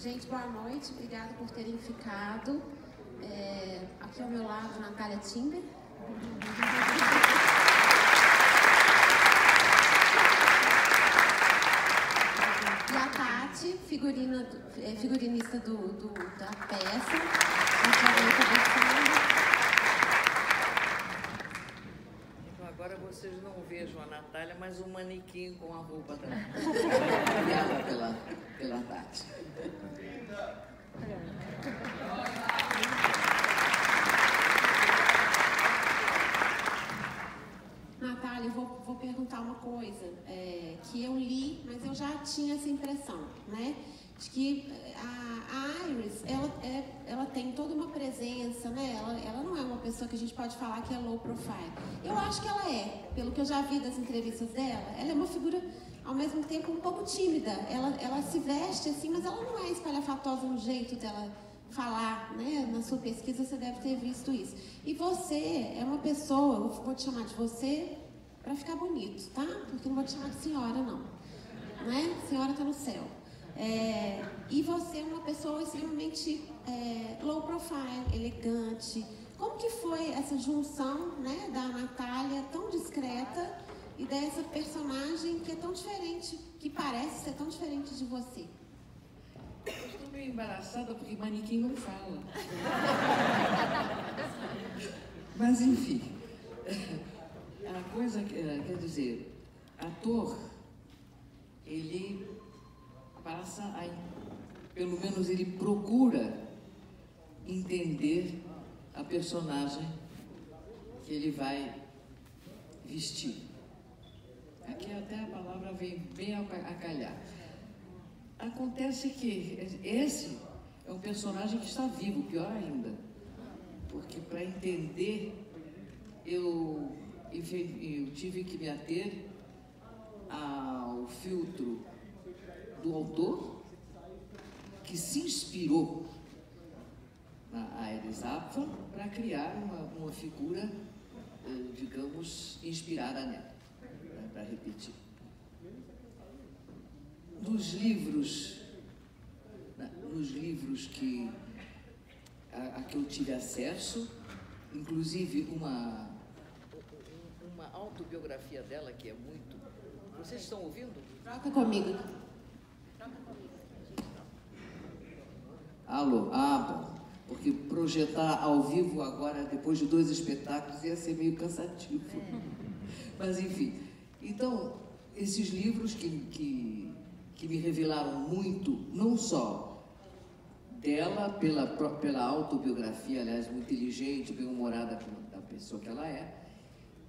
Gente, boa noite, obrigada por terem ficado. Aqui ao meu lado, Natália Timber. E a Tati, figurinista da peça. Então agora vocês não vejam a Natália, mas um manequim com a roupa dela. Obrigada pela Tati. Natália, eu vou perguntar uma coisa que eu li, mas eu já tinha essa impressão, né? De que a Iris, ela tem toda uma presença, né? Ela não é uma pessoa que a gente pode falar que é low profile. Eu acho que ela é, pelo que eu já vi das entrevistas dela, ela é uma figura, ao mesmo tempo, um pouco tímida. Ela se veste assim, mas ela não é espalhafatosa no jeito dela falar, né? Na sua pesquisa você deve ter visto isso. E você é uma pessoa, eu vou te chamar de você para ficar bonito, tá? Porque não vou te chamar de senhora, não. Né? Senhora tá no céu. E você é uma pessoa extremamente low profile, elegante. Como que foi essa junção, né, da Natália tão discreta e dessa personagem que é tão diferente, que parece ser tão diferente de você? Eu estou meio embaraçada porque manequim não fala. Mas enfim, a coisa, quer dizer, ator, ele passa a, pelo menos ele procura entender a personagem que ele vai vestir. Aqui até a palavra vem bem a calhar. Acontece que esse é um personagem que está vivo, pior ainda, porque para entender eu tive que me ater ao filtro do autor, que se inspirou na Iris Apfel para criar uma figura, digamos, inspirada nela, né, para repetir. Nos livros que eu tive acesso, inclusive uma autobiografia dela que é muito... Vocês estão ouvindo? Troca comigo. Alô? Ah, bom. Porque projetar ao vivo agora, depois de 2 espetáculos, ia ser meio cansativo. Mas, enfim. Então, esses livros que me revelaram muito, não só dela, pela autobiografia, aliás, muito inteligente, bem-humorada da pessoa que ela é,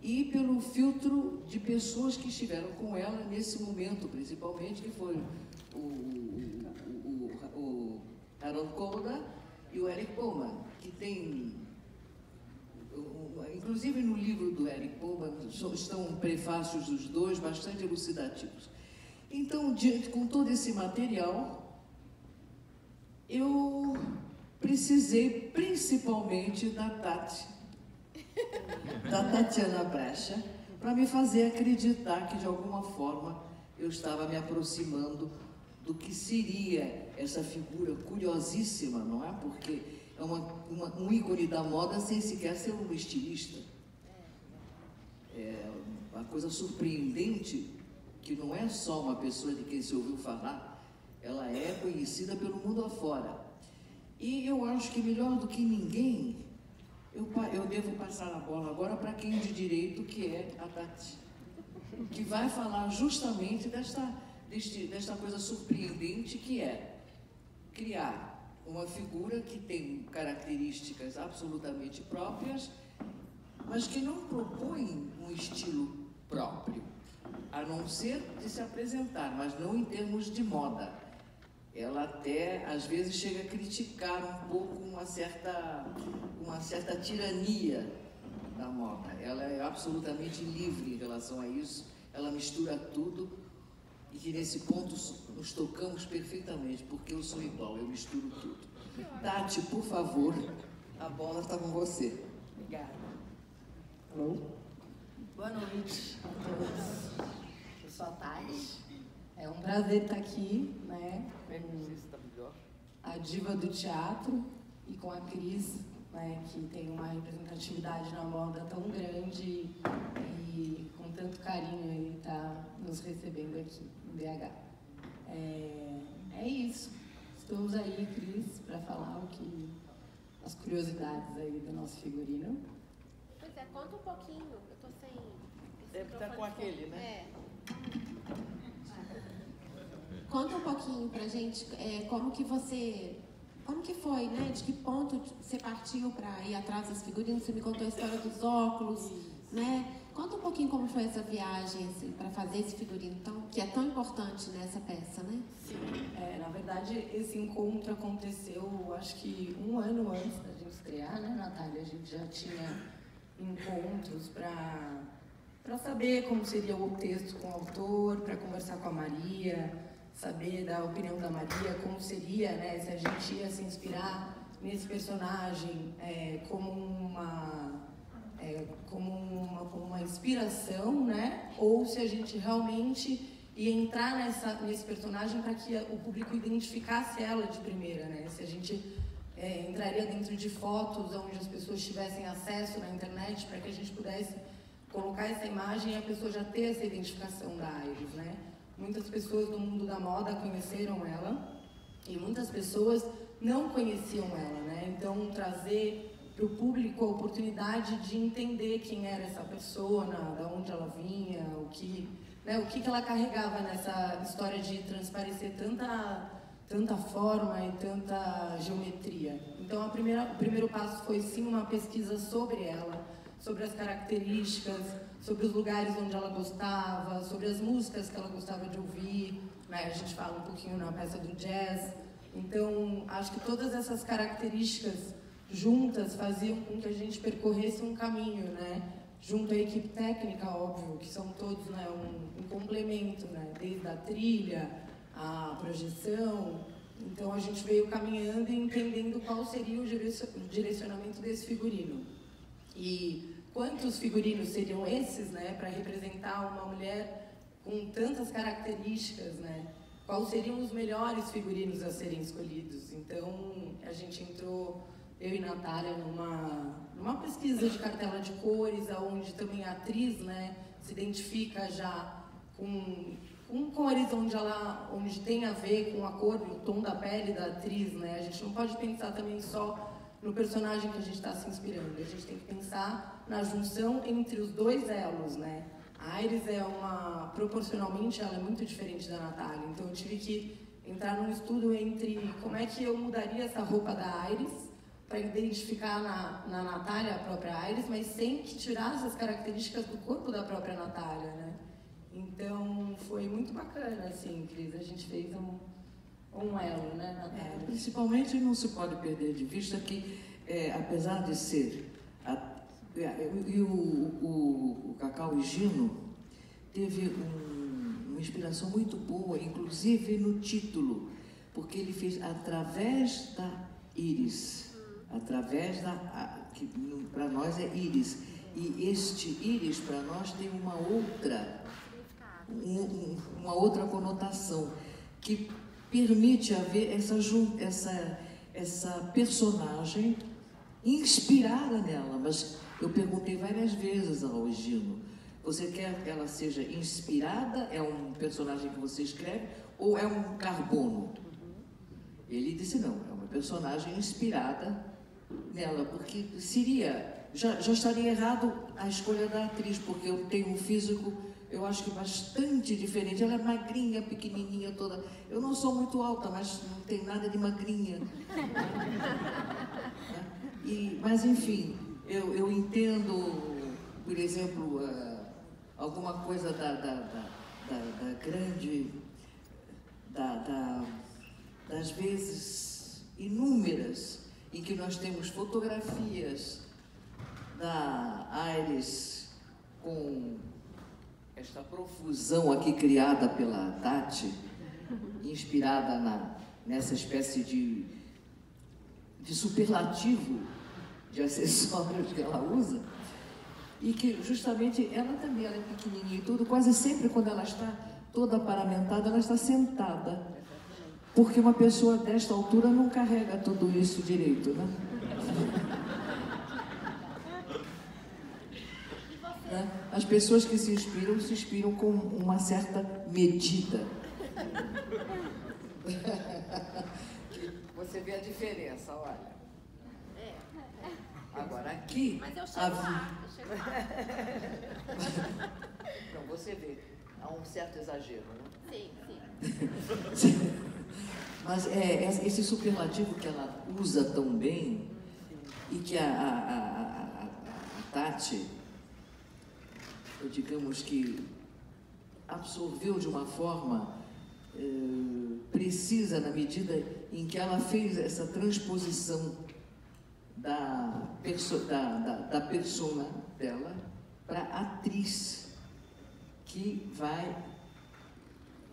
e pelo filtro de pessoas que estiveram com ela nesse momento, principalmente, que foi o Harold Koda e o Eric Pullman, que tem, inclusive no livro do Eric Pullman, estão prefácios dos dois bastante elucidativos. Então, com todo esse material, eu precisei principalmente da Tatiana Brecha, para me fazer acreditar que, de alguma forma, eu estava me aproximando do que seria essa figura curiosíssima, não é? Porque é um ícone da moda sem sequer ser um estilista. É uma coisa surpreendente, que não é só uma pessoa de quem se ouviu falar, ela é conhecida pelo mundo afora. E eu acho que melhor do que ninguém, eu devo passar a bola agora para quem de direito, que é a Tati, que vai falar justamente desta coisa surpreendente que é criar uma figura que tem características absolutamente próprias, mas que não propõe um estilo próprio, a não ser de se apresentar, mas não em termos de moda. Ela até, às vezes, chega a criticar um pouco uma certa tirania da moda. Ela é absolutamente livre em relação a isso, ela mistura tudo, e que nesse ponto nos tocamos perfeitamente, porque eu sou igual, eu misturo tudo. Tati, por favor, a bola está com você. Obrigada. Alô? Boa noite a todos. Eu sou a Tati. É um prazer estar aqui, né? Não sei se está melhor. a diva do teatro, e com a Cris, né, que tem uma representatividade na moda tão grande e com tanto carinho ele está nos recebendo aqui em BH. É isso. Estamos aí, Cris, para falar as curiosidades aí do nosso figurino. Pois é, conta um pouquinho. Eu tô sem... Deve estar com aquele, né? Conta um pouquinho pra gente como que foi, né? De que ponto você partiu para ir atrás das figurinhas? Você me contou a história dos óculos, né? Conta um pouquinho como foi essa viagem, assim, para fazer esse figurino, que é tão importante nessa peça, né? Sim, na verdade, esse encontro aconteceu, acho que 1 ano antes da gente estrear, né, Natália? A gente já tinha encontros para saber como seria o texto com o autor, para conversar com a Maria, saber da opinião da Maria, como seria, né, se a gente ia se inspirar nesse personagem como uma inspiração, né, ou se a gente realmente ia entrar nesse personagem para que o público identificasse ela de primeira, né, se a gente entraria dentro de fotos onde as pessoas tivessem acesso na internet para que a gente pudesse colocar essa imagem e a pessoa já ter essa identificação da Iris, né. Muitas pessoas do mundo da moda conheceram ela e muitas pessoas não conheciam ela, né? Então, trazer para o público a oportunidade de entender quem era essa pessoa, da onde ela vinha, o que ela carregava nessa história de transparecer tanta forma e tanta geometria. Então, o primeiro passo foi, sim, uma pesquisa sobre ela, sobre as características, sobre os lugares onde ela gostava, sobre as músicas que ela gostava de ouvir, né? A gente fala um pouquinho na peça do jazz. Então, acho que todas essas características juntas faziam com que a gente percorresse um caminho, né? Junto à equipe técnica, óbvio, que são todos, né, um complemento, né? Desde a trilha, a projeção. Então, a gente veio caminhando e entendendo qual seria o direcionamento desse figurino. E quantos figurinos seriam esses, né, para representar uma mulher com tantas características, né? Quais seriam os melhores figurinos a serem escolhidos? Então, a gente entrou, eu e Natália, numa pesquisa de cartela de cores, onde também a atriz, né, se identifica já com cores onde tem a ver com a cor, o tom da pele da atriz, né? A gente não pode pensar também só no personagem que a gente está se inspirando. A gente tem que pensar na junção entre os dois elos, né? A Iris proporcionalmente, ela é muito diferente da Natália. Então, eu tive que entrar num estudo entre como é que eu mudaria essa roupa da Iris para identificar na Natália a própria Iris, mas sem que tirasse as características do corpo da própria Natália, né? Então, foi muito bacana, assim, Cris. A gente fez um elo, né, Natália? Principalmente não se pode perder de vista que, apesar de ser... o Cacau Higino teve uma inspiração muito boa, inclusive no título, porque ele fez através da Iris, que para nós é Iris, e este Iris para nós tem uma outra conotação que permite haver essa personagem inspirada nela. Mas eu perguntei várias vezes ao Gino: você quer que ela seja inspirada? É um personagem que você escreve ou é um carbono? Ele disse: não, é uma personagem inspirada nela, porque já estaria errado a escolha da atriz, porque eu tenho um físico, eu acho que bastante diferente. Ela é magrinha, pequenininha toda. Eu não sou muito alta, mas não tem nada de magrinha. Mas, enfim, eu entendo, por exemplo, alguma coisa das vezes inúmeras em que nós temos fotografias da Iris com esta profusão aqui criada pela Tati, inspirada nessa espécie de superlativo de acessórios que ela usa, e que justamente ela também é pequenininha e tudo, quase sempre quando ela está toda paramentada, ela está sentada. Porque uma pessoa desta altura não carrega tudo isso direito, né? As pessoas que se inspiram com uma certa medida. Você vê a diferença, olha. Agora aqui... Mas eu chego lá. Então, você vê, há um certo exagero, né? Sim, sim. Mas esse superlativo que ela usa tão bem e que a Tati, digamos que absorveu de uma forma precisa na medida em que ela fez essa transposição da persona dela para a atriz que vai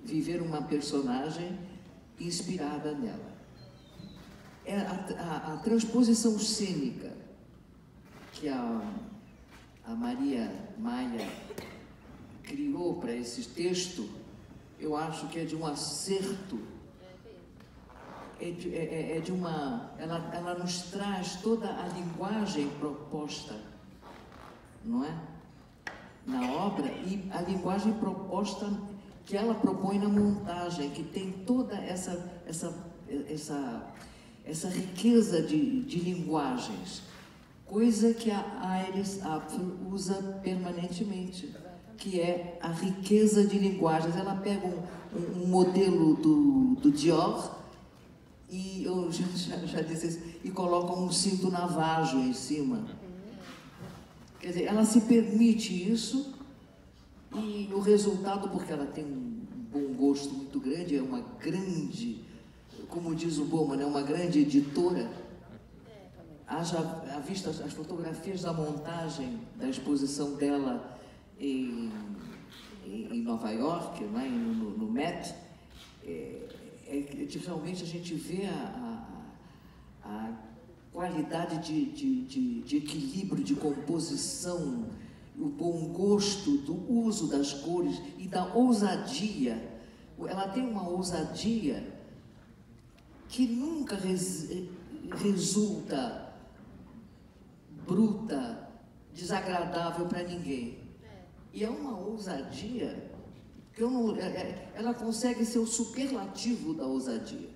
viver uma personagem inspirada nela. É a transposição cênica que a Maria Maia criou para esse texto, eu acho que é de um acerto, ela nos traz toda a linguagem proposta, não é? Na obra, e a linguagem proposta que ela propõe na montagem, que tem toda essa riqueza de linguagens, coisa que a Iris Apfel usa permanentemente, que é a riqueza de linguagens. Ela pega um modelo do Dior, e eu já disse isso, e coloca um cinto navalho em cima. Quer dizer, ela se permite isso, e o resultado, porque ela tem um bom gosto muito grande, é uma grande, como diz o Bowman, é uma grande editora. Haja vista as fotografias da montagem da exposição dela em Nova York, né, no Met, realmente a gente vê a qualidade de equilíbrio, de composição, o bom gosto do uso das cores e da ousadia. Ela tem uma ousadia que nunca resulta bruta, desagradável para ninguém. E é uma ousadia que ela consegue ser o superlativo da ousadia.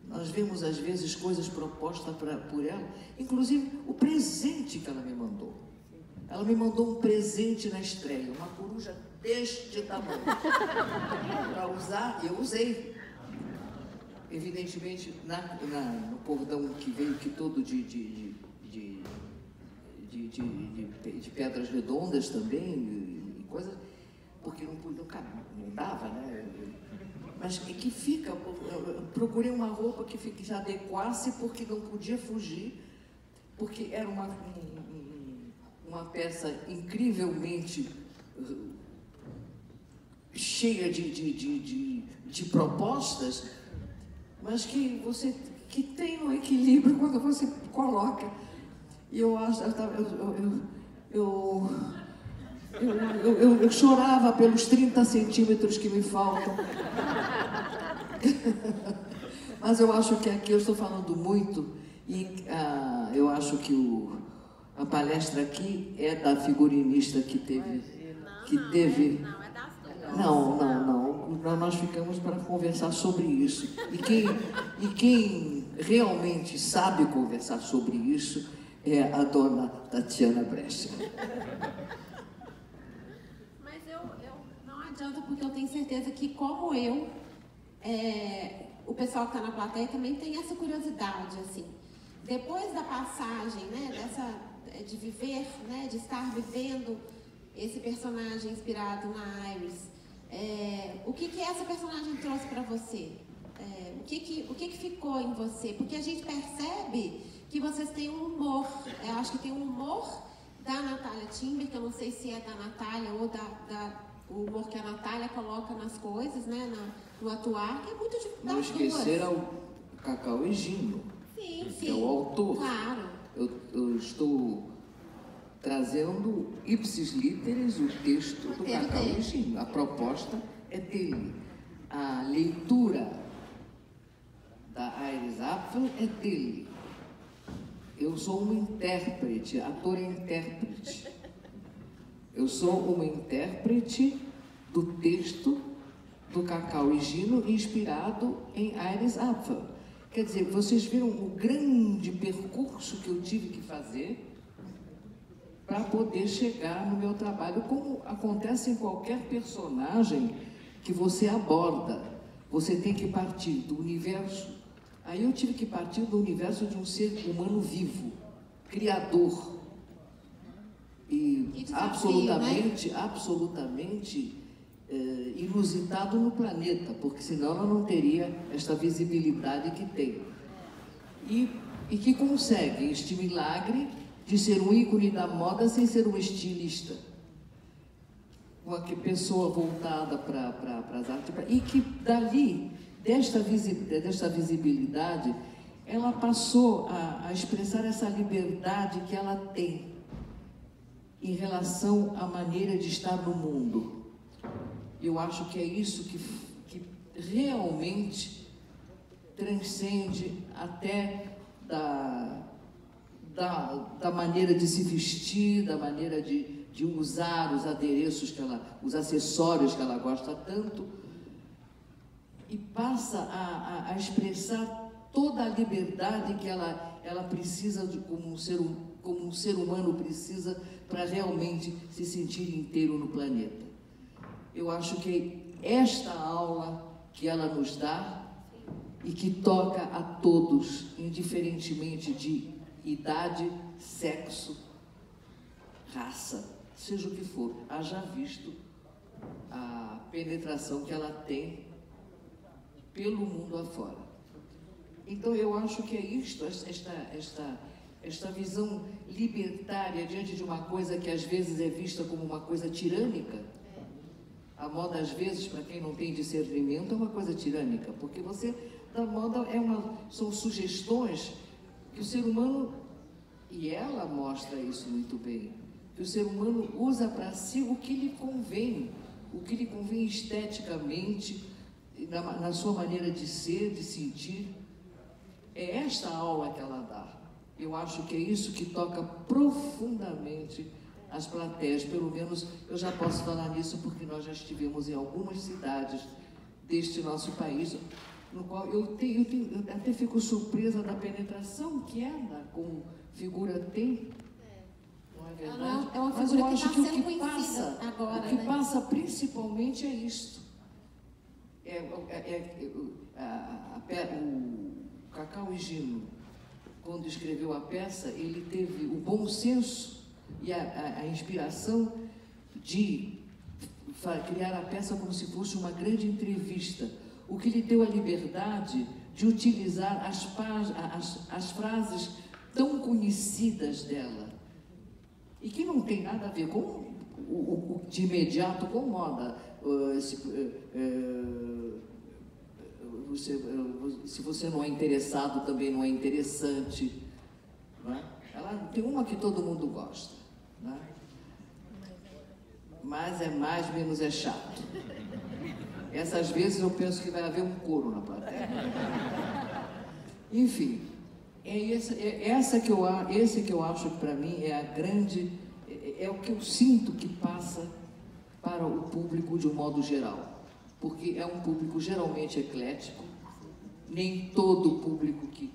Nós vemos às vezes coisas propostas por ela, inclusive o presente que ela me mandou. Ela me mandou um presente na estreia, uma coruja deste tamanho, para usar, e eu usei. Evidentemente, no cordão que veio aqui todo de pedras redondas também, e coisas, porque não dava, né? Mas que fica, eu procurei uma roupa que se adequasse, porque não podia fugir, porque era uma peça incrivelmente cheia de propostas, mas que tem um equilíbrio quando você coloca. E eu acho, eu chorava pelos 30 centímetros que me faltam. Mas eu acho que aqui eu estou falando muito, e eu acho que a palestra aqui é da figurinista que teve. Não, é das duas. Não. Nós ficamos para conversar sobre isso. E quem realmente sabe conversar sobre isso é a dona Tatiana Brescia. Mas eu não adianta, porque eu tenho certeza que, como eu, o pessoal que está na plateia também tem essa curiosidade, assim. Depois da passagem, né, de viver, né, de estar vivendo esse personagem inspirado na Iris, o que essa personagem trouxe para você? O que ficou em você? Porque a gente percebe que vocês têm um humor. Eu acho que tem um humor da Natália Timber, que eu não sei se é da Natália ou o humor que a Natália coloca nas coisas, né, no atuar, que é muito de Não esquecer o Cacau Egino, que é o autor. Claro. Eu estou trazendo ipsis literis o texto do Cacau Egino. A proposta é dele. A leitura da Iris Apfel é dele. Eu sou uma intérprete, ator e intérprete. Eu sou uma intérprete do texto do Cacau e Gino, inspirado em Iris Apfel. Quer dizer, vocês viram o grande percurso que eu tive que fazer para poder chegar no meu trabalho, como acontece em qualquer personagem que você aborda. Você tem que partir do universo. Aí eu tive que partir do universo de um ser humano vivo, criador. E desafio, absolutamente inusitado no planeta, porque senão ela não teria esta visibilidade que tem. E que consegue este milagre de ser um ícone da moda sem ser um estilista. Uma pessoa voltada para as artes. E que dali, desta visibilidade, ela passou a expressar essa liberdade que ela tem em relação à maneira de estar no mundo. Eu acho que é isso que realmente transcende até da maneira de se vestir, da maneira de usar os adereços, os acessórios que ela gosta tanto, e passa a expressar toda a liberdade que ela precisa, como um ser humano precisa, para realmente se sentir inteiro no planeta. Eu acho que esta aula que ela nos dá e que toca a todos, indiferentemente de idade, sexo, raça, seja o que for, haja visto a penetração que ela tem pelo mundo afora. Então eu acho que é isto, esta visão libertária diante de uma coisa que às vezes é vista como uma coisa tirânica. A moda, às vezes, para quem não tem discernimento, é uma coisa tirânica, porque da moda são sugestões que o ser humano, e ela mostra isso muito bem, que o ser humano usa para si o que lhe convém esteticamente, na sua maneira de ser, de sentir. É esta aula que ela dá. Eu acho que é isso que toca profundamente as plateias, pelo menos eu já posso falar nisso porque nós já estivemos em algumas cidades deste nosso país, no qual eu até fico surpresa da penetração que ela, como figura, tem. Não é verdade? É uma mas figura eu acho que o que passa principalmente é isto. O Cacau e Gino, quando escreveu a peça, ele teve o bom senso e a inspiração de criar a peça como se fosse uma grande entrevista, o que lhe deu a liberdade de utilizar as frases tão conhecidas dela, e que não tem nada a ver com de imediato com moda. Se você não é interessado, também não é interessante, não é? Ela tem uma que todo mundo gosta, né? Mais é mais, menos é chato. Essas vezes eu penso que vai haver um coro na plateia. Enfim, esse que eu acho que para mim é a grande, é o que eu sinto que passa para o público de um modo geral, porque é um público geralmente eclético. Nem todo público que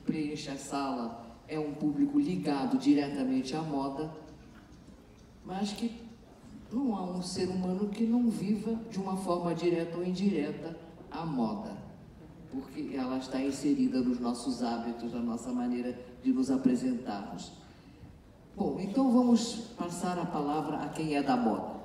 preenche a sala é um público ligado diretamente à moda, mas que não há um ser humano que não viva de uma forma direta ou indireta a moda, porque ela está inserida nos nossos hábitos, na nossa maneira de nos apresentarmos. Bom, então vamos passar a palavra a quem é da moda.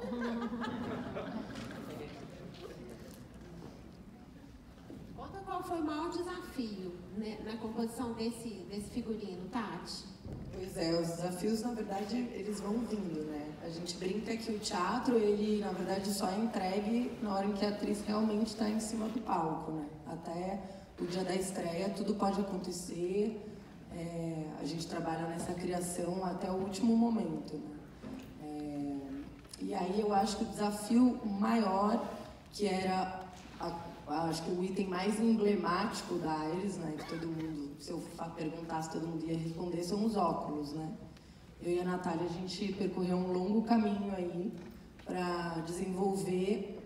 Conta qual foi o maior desafio, né, na composição desse figurino, Tati? Pois é, os desafios, na verdade, eles vão vindo, né? A gente brinca que o teatro, ele, na verdade, só é entregue na hora em que a atriz realmente está em cima do palco, né? Até o dia da estreia, tudo pode acontecer. A gente trabalha nessa criação até o último momento, né? E aí eu acho que o desafio maior, que era eu acho que o item mais emblemático da Aires, né, que todo mundo, se eu perguntasse, todo mundo ia responder, são os óculos, né? Eu e a Natália, a gente percorreu um longo caminho aí para desenvolver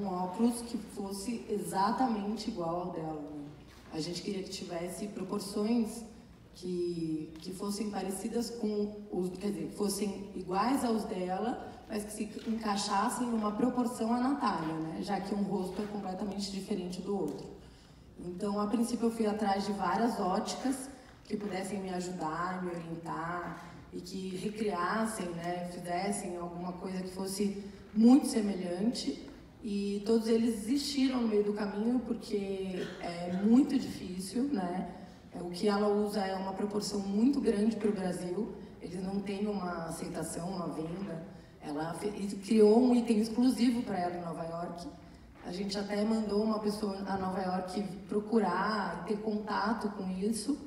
um óculos que fosse exatamente igual ao dela, né? A gente queria que tivesse proporções que fossem parecidas com os, quer dizer, fossem iguais aos dela, mas que se encaixassem numa proporção à Natália, né? Já que um rosto é completamente diferente do outro. Então, a princípio, eu fui atrás de várias óticas que pudessem me ajudar, me orientar e que recriassem, né? Fizessem alguma coisa que fosse muito semelhante. E todos eles desistiram no meio do caminho porque é muito difícil, né? O que ela usa é uma proporção muito grande para o Brasil. Eles não têm uma aceitação, uma venda. Ela criou um item exclusivo para ela em Nova York. A gente até mandou uma pessoa a Nova York procurar, ter contato com isso.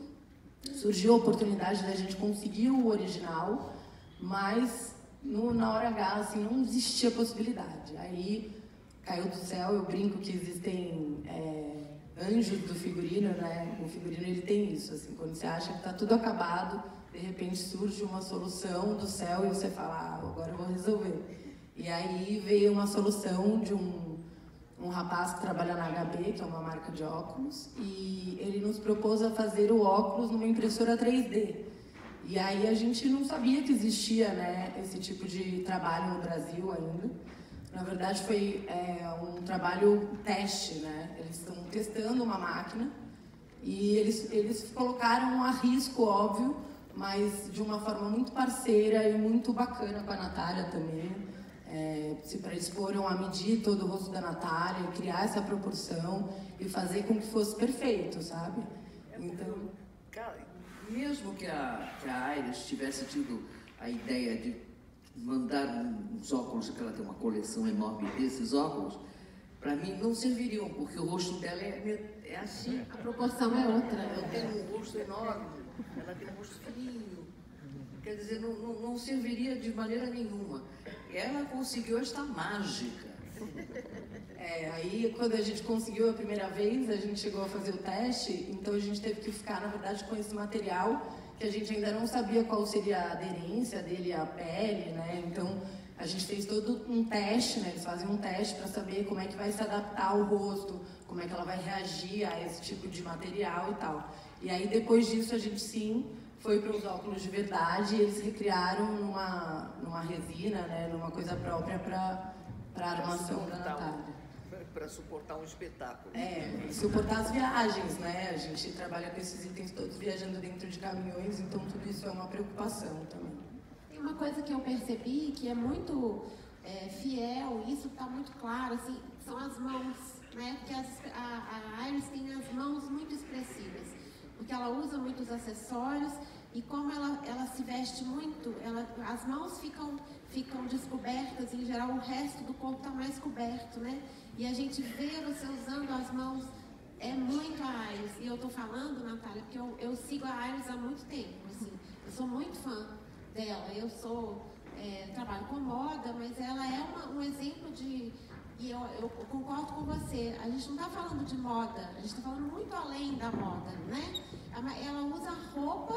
Surgiu a oportunidade da gente conseguir o original, mas na hora H assim, não existia possibilidade. Aí caiu do céu, eu brinco que existem anjos do figurino, né? O figurino ele tem isso, assim, quando você acha que está tudo acabado, de repente surge uma solução do céu e você fala, agora eu vou resolver. E aí veio uma solução de um rapaz que trabalha na HB, que é uma marca de óculos, e ele nos propôs a fazer o óculos numa impressora 3D. E aí a gente não sabia que existia, né, esse tipo de trabalho no Brasil ainda. Na verdade foi um trabalho teste, né? Eles estão testando uma máquina e eles colocaram a risco, óbvio, mas de uma forma muito parceira e muito bacana com a Natália também. Eles foram a medir todo o rosto da Natália, criar essa proporção e fazer com que fosse perfeito, sabe? Então, mesmo que a Aires tivesse tido a ideia de mandar uns óculos, que ela tem uma coleção enorme desses óculos, para mim não serviriam, porque o rosto dela é assim. A proporção é outra. Ela tem um rosto enorme, ela tem um rosto fininho. Quer dizer, não serviria de maneira nenhuma. Ela conseguiu esta mágica. Aí quando a gente conseguiu a primeira vez, a gente chegou a fazer o teste, então a gente teve que ficar, na verdade, com esse material que a gente ainda não sabia qual seria a aderência dele à pele, né? Então a gente fez todo um teste, né? Eles fazem um teste para saber como é que vai se adaptar ao rosto, como é que ela vai reagir a esse tipo de material e tal. E aí depois disso a gente sim foi para os óculos de verdade e eles recriaram numa resina, né? Numa coisa própria para a armação da Natália. Para suportar um espetáculo. Suportar as viagens, né? A gente trabalha com esses itens todos viajando dentro de caminhões, então tudo isso é uma preocupação também. Tem uma coisa que eu percebi que é muito fiel, isso está muito claro, assim, são as mãos, né? Porque a Aires tem as mãos muito expressivas, porque ela usa muitos acessórios e como ela se veste muito, as mãos ficam descobertas, em geral o resto do corpo está mais coberto, né? E a gente vê você usando as mãos, é muito a Aires. E eu estou falando, Natália, porque eu sigo a Aires há muito tempo, assim, eu sou muito fã dela, eu trabalho com moda, mas ela é um exemplo de... E eu concordo com você, a gente não está falando de moda, a gente está falando muito além da moda, né? Ela usa roupa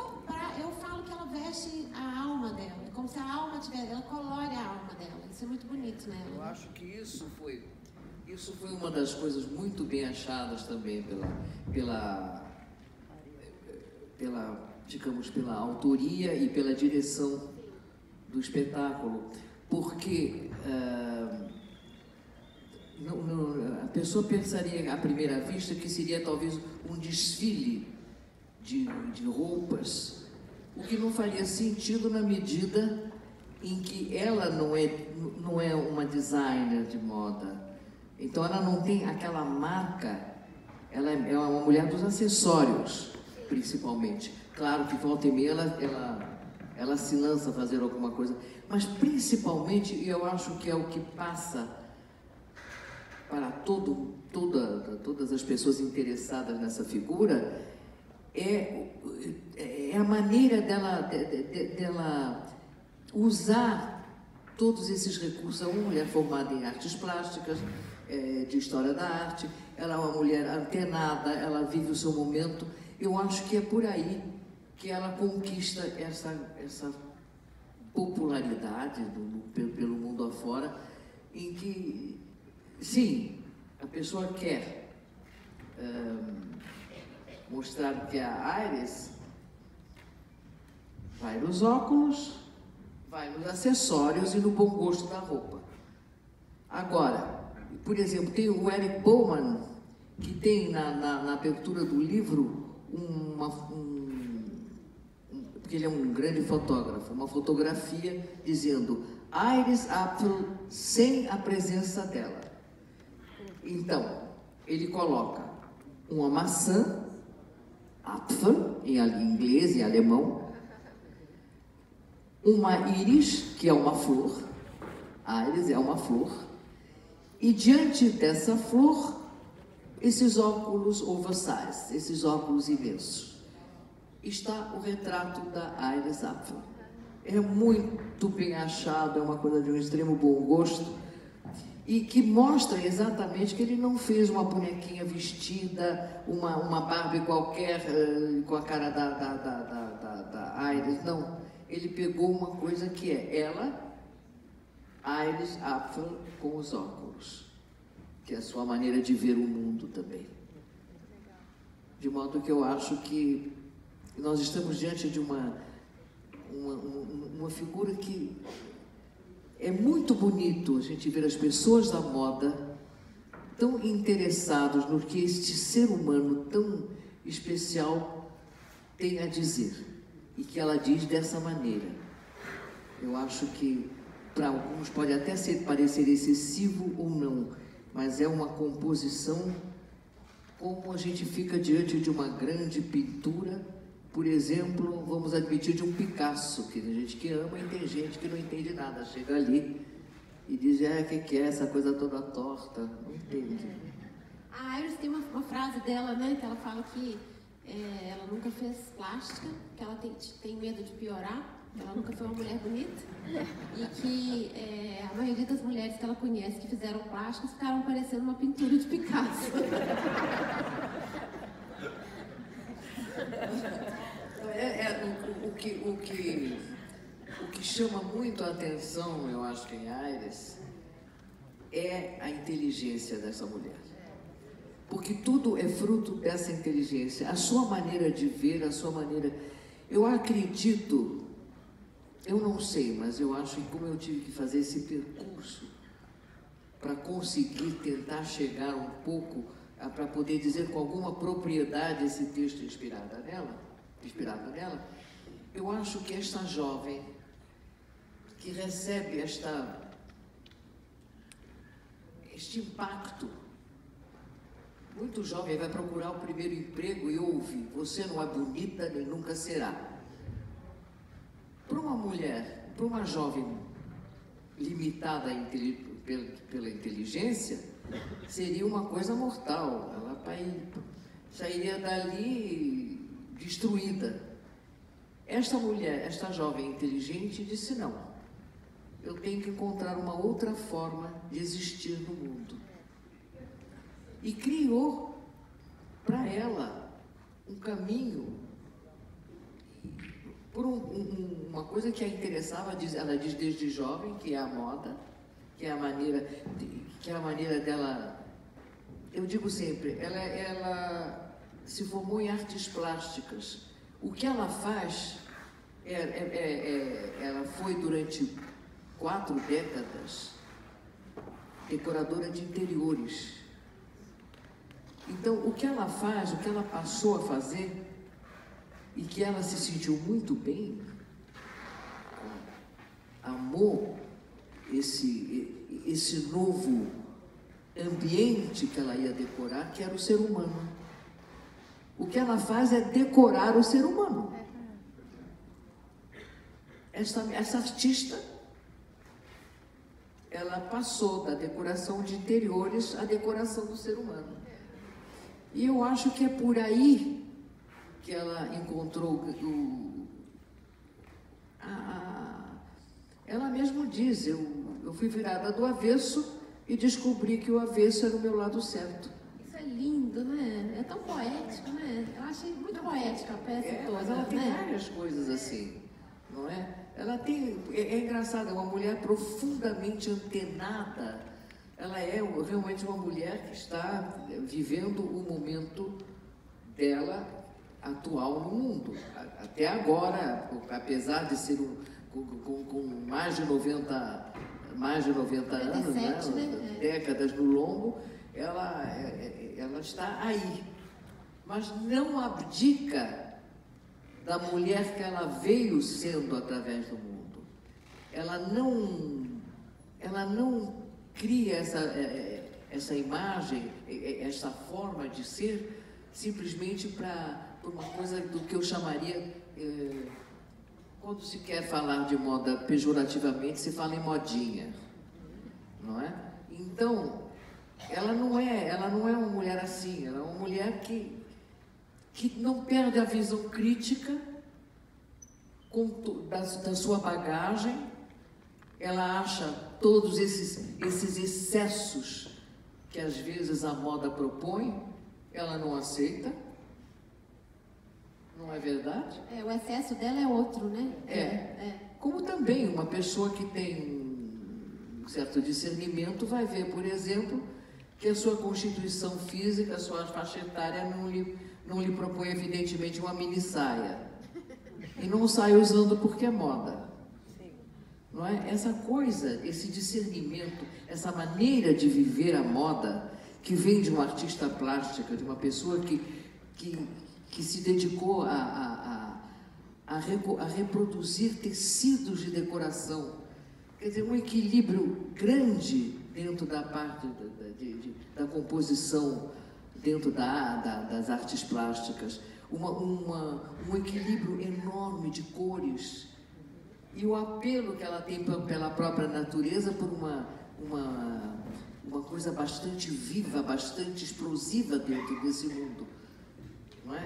eu falo que ela veste a alma dela, é como se a alma tivesse, ela colore a alma dela, isso é muito bonito nela. Eu acho que isso foi uma das coisas muito bem achadas também digamos, pela autoria e pela direção do espetáculo, porque a pessoa pensaria à primeira vista que seria talvez um desfile de roupas, o que não faria sentido na medida em que ela não é uma designer de moda. Então ela não tem aquela marca, ela é uma mulher dos acessórios, principalmente. Claro que volta e meia ela se lança a fazer alguma coisa, mas principalmente, e eu acho que é o que passa para todas as pessoas interessadas nessa figura, é a maneira dela usar todos esses recursos. É uma mulher formada em artes plásticas, de história da arte, ela é uma mulher antenada, ela vive o seu momento. Eu acho que é por aí que ela conquista essa popularidade pelo mundo afora, em que, sim, a pessoa quer mostrar que a Iris vai nos óculos, vai nos acessórios e no bom gosto da roupa. Agora, por exemplo, tem o Eric Bowman, que tem na abertura do livro porque ele é um grande fotógrafo, uma fotografia dizendo Iris Apfel sem a presença dela. Então, ele coloca uma maçã, Apfel, em inglês e alemão, uma íris, que é uma flor, Iris é uma flor, e diante dessa flor, esses óculos oversize, esses óculos imensos. Está o retrato da Iris Apfel. É muito bem achado, é uma coisa de um extremo bom gosto, e que mostra exatamente que ele não fez uma bonequinha vestida, uma Barbie qualquer com a cara da Iris, não. Ele pegou uma coisa que é ela, Iris Apfel, com os óculos, que é a sua maneira de ver o mundo também. De modo que eu acho que nós estamos diante de uma figura que é muito bonito a gente ver as pessoas da moda tão interessados no que este ser humano tão especial tem a dizer, e que ela diz dessa maneira. Eu acho que para alguns pode até parecer excessivo ou não, mas é uma composição como a gente fica diante de uma grande pintura. Por exemplo, vamos admitir, de um Picasso, que tem gente que ama e tem gente que não entende nada. Chega ali e diz, o que é essa coisa toda torta? Não entende. A Iris tem uma frase dela, né, que ela fala que ela nunca fez plástica, que ela tem medo de piorar, que ela nunca foi uma mulher bonita, e que a maioria das mulheres que ela conhece que fizeram plásticas ficaram parecendo uma pintura de Picasso. O que chama muito a atenção, eu acho que em Iris, é a inteligência dessa mulher. Porque tudo é fruto dessa inteligência. A sua maneira de ver, a sua maneira... Eu acredito, eu não sei, mas eu acho que como eu tive que fazer esse percurso para conseguir tentar chegar um pouco, para poder dizer com alguma propriedade esse texto inspirado nela, eu acho que esta jovem que recebe este impacto, muito jovem, vai procurar o primeiro emprego e ouve, você não é bonita nem nunca será. Para uma mulher, para uma jovem limitada pela inteligência, seria uma coisa mortal. Ela sairia dali destruída. Esta mulher, esta jovem inteligente, disse não. Eu tenho que encontrar uma outra forma de existir no mundo. E criou para ela um caminho por uma coisa que a interessava. Ela diz desde jovem, que é a moda, que é a maneira dela. Eu digo sempre, ela se formou em artes plásticas. O que ela faz, ela foi durante 4 décadas decoradora de interiores. Então, o que ela faz, o que ela passou a fazer, e que ela se sentiu muito bem, amou esse novo ambiente que ela ia decorar, que era o ser humano. O que ela faz é decorar o ser humano. Essa artista, ela passou da decoração de interiores à decoração do ser humano. E eu acho que é por aí que ela encontrou ela mesma diz, eu fui virada do avesso e descobri que o avesso era o meu lado certo. Isso é lindo, né? É tão poético, né? Eu achei muito poética a peça toda. Mas ela tem né? várias coisas assim, não é? Ela tem, é engraçado, é uma mulher profundamente antenada. Ela é realmente uma mulher que está vivendo o momento dela atual no mundo. Até agora, apesar de ser com mais de 90 anos, né? Décadas no lombo, ela está aí. Mas não abdica da mulher que ela veio sendo através do mundo. Ela não cria essa imagem, essa forma de ser, simplesmente por uma coisa do que eu chamaria, quando se quer falar de moda pejorativamente, se fala em modinha, não é? Então, ela não é uma mulher assim, ela é uma mulher que não perde a visão crítica da sua bagagem. Ela acha todos esses excessos que às vezes a moda propõe, ela não aceita. Não é verdade? O excesso dela é outro, né? Como também uma pessoa que tem um certo discernimento vai ver, por exemplo, que a sua constituição física, a sua faixa etária não lhe propõe, evidentemente, uma mini saia. E não sai usando porque é moda. Não é? Essa coisa, esse discernimento, essa maneira de viver a moda, que vem de um artista plástica, de uma pessoa que se dedicou a reproduzir tecidos de decoração. Quer dizer, um equilíbrio grande dentro da parte da composição, dentro das artes plásticas, um equilíbrio enorme de cores, e o apelo que ela tem pela própria natureza por uma coisa bastante viva, bastante explosiva dentro desse mundo. Não é?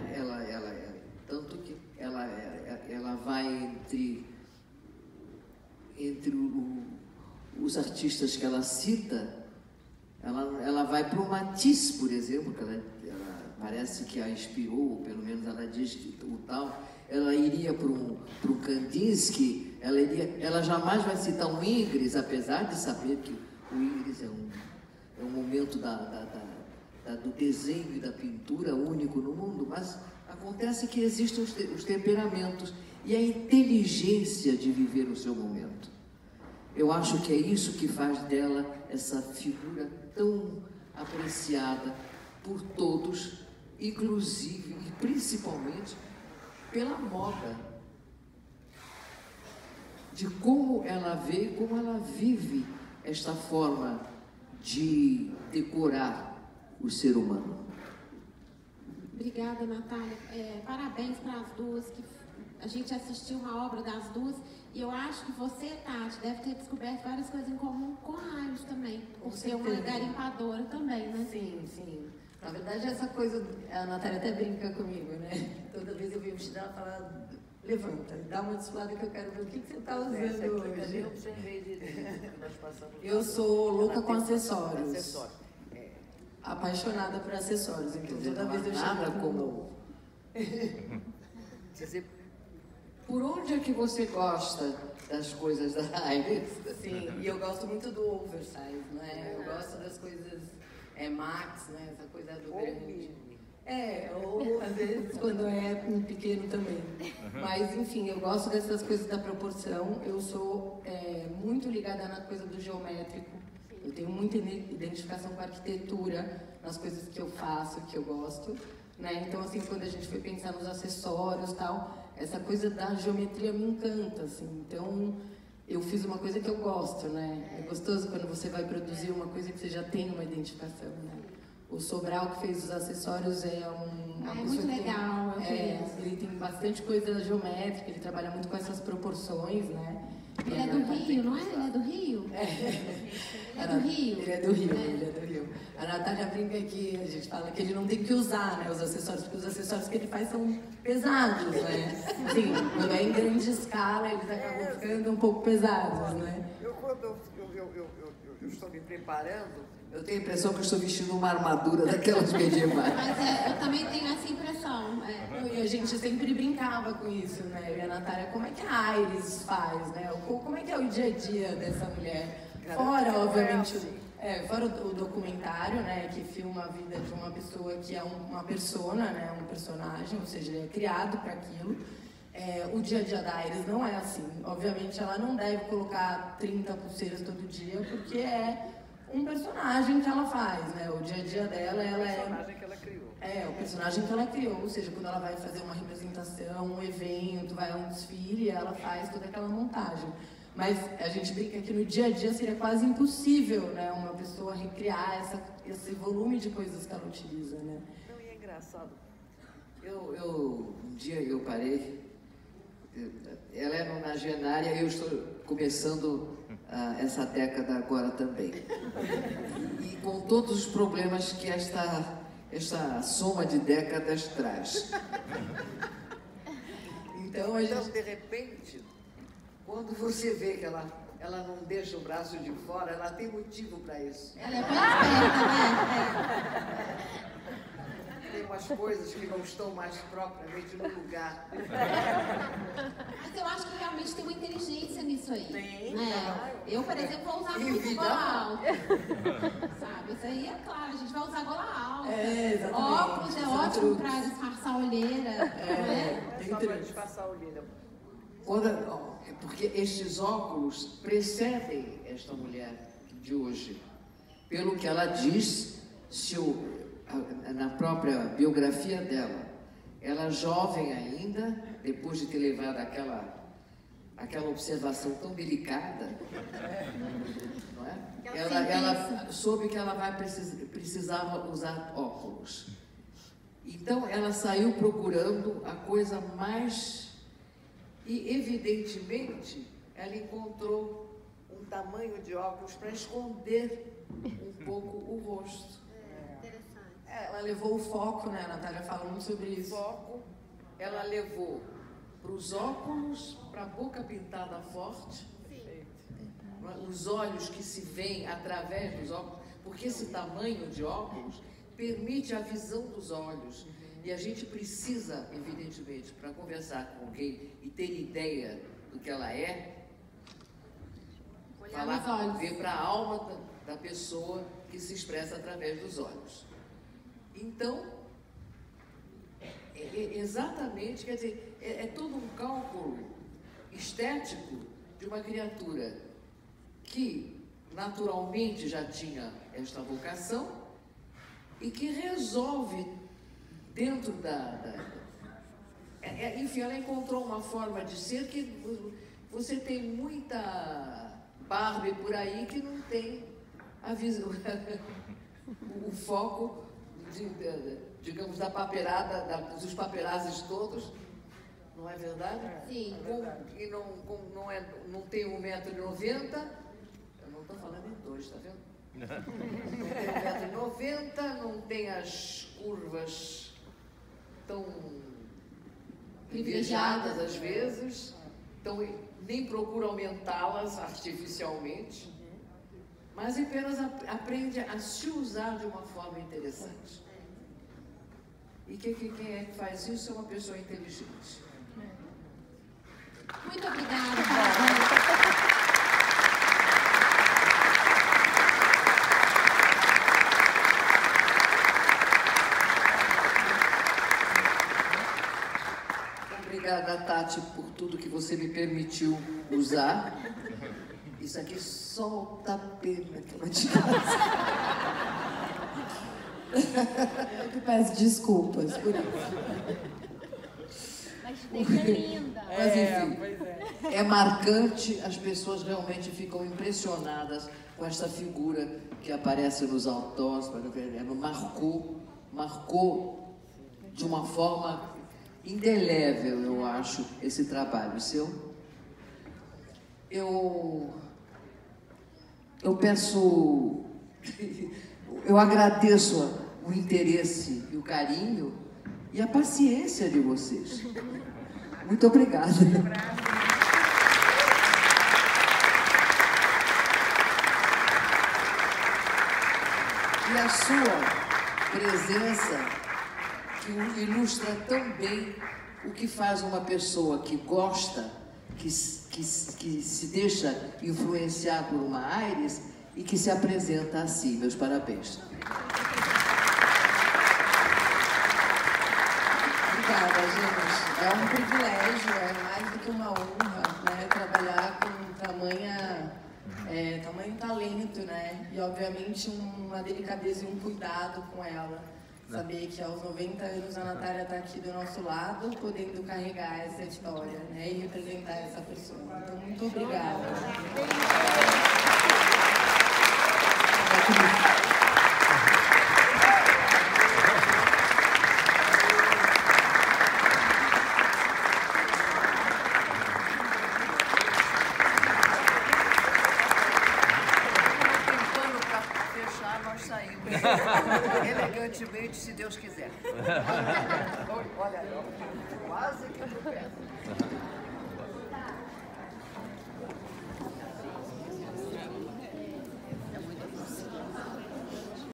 Tanto que ela vai entre os artistas que ela cita, ela vai para o Matisse, por exemplo, que ela parece que a inspirou, ou pelo menos ela diz que o tal. Ela iria para o Kandinsky, ela jamais vai citar um Ingres, apesar de saber que o Ingres é um momento do desenho e da pintura único no mundo, mas acontece que existem os temperamentos e a inteligência de viver o seu momento. Eu acho que é isso que faz dela essa figura tão apreciada por todos, inclusive e principalmente pela moda, de como ela vê, como ela vive esta forma de decorar o ser humano. Obrigada, Natália. Parabéns para as duas, que a gente assistiu uma obra das duas, e eu acho que você, Tati, deve ter descoberto várias coisas em comum com a Iris também, por ser uma garimpadora também, né? Sim, sim. Na verdade, essa coisa, a Natália até brinca comigo, né? Toda vez eu vi o vestido dela, fala, levanta, dá uma desfilada que eu quero ver o que você está usando hoje. Eu observei que nós passamos. Eu sou louca com acessórios. Apaixonada por acessórios, então toda vez eu chego como... Por onde é que você gosta das coisas da Iris? Sim, e eu gosto muito do oversize, né? Eu gosto das coisas max, né? Essa coisa do grande. Ou às vezes quando é um pequeno também. Mas enfim, eu gosto dessas coisas da proporção. Eu sou muito ligada na coisa do geométrico. Eu tenho muita identificação com a arquitetura, nas coisas que eu faço, que eu gosto, né? Então, assim, quando a gente foi pensar nos acessórios e tal, essa coisa da geometria me encanta, assim. Então, eu fiz uma coisa que eu gosto, né? É gostoso quando você vai produzir uma coisa que você já tem uma identificação, né? O Sobral, que fez os acessórios, é uma pessoa muito legal. Ele tem bastante coisa geométrica, ele trabalha muito com essas proporções, né? Ele é do Rio, não é? Ele é do Rio? Ele é do Rio. Ele é do Rio, ele é do Rio. A Natália brinca que a gente fala que ele não tem que usar, né, os acessórios, porque os acessórios que ele faz são pesados, né? Sim, quando é em grande escala, eles acabam ficando um pouco pesados, né? Quando eu estou me preparando, Eu tenho a impressão que eu estou vestindo uma armadura daquelas medievais. Mas eu também tenho essa impressão. E a gente sempre brincava com isso, né? E a Natália, como é que a Iris faz, né? Como é que é o dia a dia dessa mulher? Fora, obviamente, fora o documentário, né? Que filma a vida de uma pessoa que é uma persona, né? Um personagem, ou seja, ele é criado para aquilo. O dia a dia da Iris não é assim. Obviamente, ela não deve colocar 30 pulseiras todo dia, porque é um personagem que ela faz, né? O dia a dia dela, ela é... O personagem que ela criou. O personagem que ela criou, ou seja, quando ela vai fazer uma representação, um evento, vai a um desfile, ela faz toda aquela montagem. Mas a gente brinca que no dia a dia seria quase impossível, né? Uma pessoa recriar esse volume de coisas que ela utiliza, né? Não, e é engraçado. Um dia eu parei, ela é nonagenária e eu estou começando essa década agora também. E com todos os problemas que esta soma de décadas traz. Então, de repente, quando você vê que ela não deixa o braço de fora, ela tem motivo para isso. Ela é bem esperta, né? Tem umas coisas que não estão mais propriamente no lugar. Mas eu acho que realmente tem uma inteligência nisso aí. Tem, né? claro. Eu, por exemplo, vou usar muito gola alta. Sabe? Isso aí é claro, a gente vai usar gola alta. Exatamente. Óculos é ótimo para disfarçar a olheira. É só para disfarçar a olheira. Porque estes óculos precedem esta mulher de hoje. Pelo que ela diz, na própria biografia dela, ela jovem ainda, depois de ter levado aquela observação tão delicada, não é? Ela soube que ela precisava usar óculos. Então ela saiu procurando a coisa mais... E evidentemente ela encontrou um tamanho de óculos para esconder um pouco o rosto. Ela levou o foco, né? A Natália fala muito sobre isso. O foco, ela levou para os óculos, para a boca pintada forte, os olhos que se veem através dos óculos, porque esse tamanho de óculos permite a visão dos olhos. E a gente precisa, evidentemente, para conversar com alguém e ter ideia do que ela é, ver para a alma da pessoa que se expressa através dos olhos. Então, exatamente, quer dizer, é todo um cálculo estético de uma criatura que naturalmente já tinha esta vocação e que resolve dentro enfim, ela encontrou uma forma de ser que você tem muita Barbie por aí que não tem a visão, o foco, digamos, da paperada, dos paperazes todos, não é verdade? Sim. E não tem 1,90 m, eu não estou falando em 2, está vendo? Não tem 1,90 m, não tem as curvas tão privilegiadas às vezes, então nem procura aumentá-las artificialmente, mas apenas aprende a se usar de uma forma interessante. E quem é que faz isso é uma pessoa inteligente. Muito obrigada, Fábio. Obrigada, Tati, por tudo que você me permitiu usar. Isso aqui solta a pena que eu te Eu que peço desculpas por isso. Mas deixa linda. Mas enfim, é marcante, as pessoas realmente ficam impressionadas com esta figura que aparece nos outdoors, marcou de uma forma indelével, eu acho, esse trabalho seu. eu agradeço o interesse e o carinho e a paciência de vocês. Muito obrigada. E a sua presença, que ilustra tão bem o que faz uma pessoa que gosta, que se deixa influenciar por uma Aires e que se apresenta assim. Meus parabéns. Obrigada, gente. É um privilégio, é mais do que uma honra, né, trabalhar com tamanho talento, né? E, obviamente, uma delicadeza e um cuidado com ela. Saber que aos 90 anos a Natália está aqui do nosso lado, podendo carregar essa história, né? E representar essa pessoa. Então, muito obrigada. Elegantemente, se Deus quiser. Olha, quase que eu peço.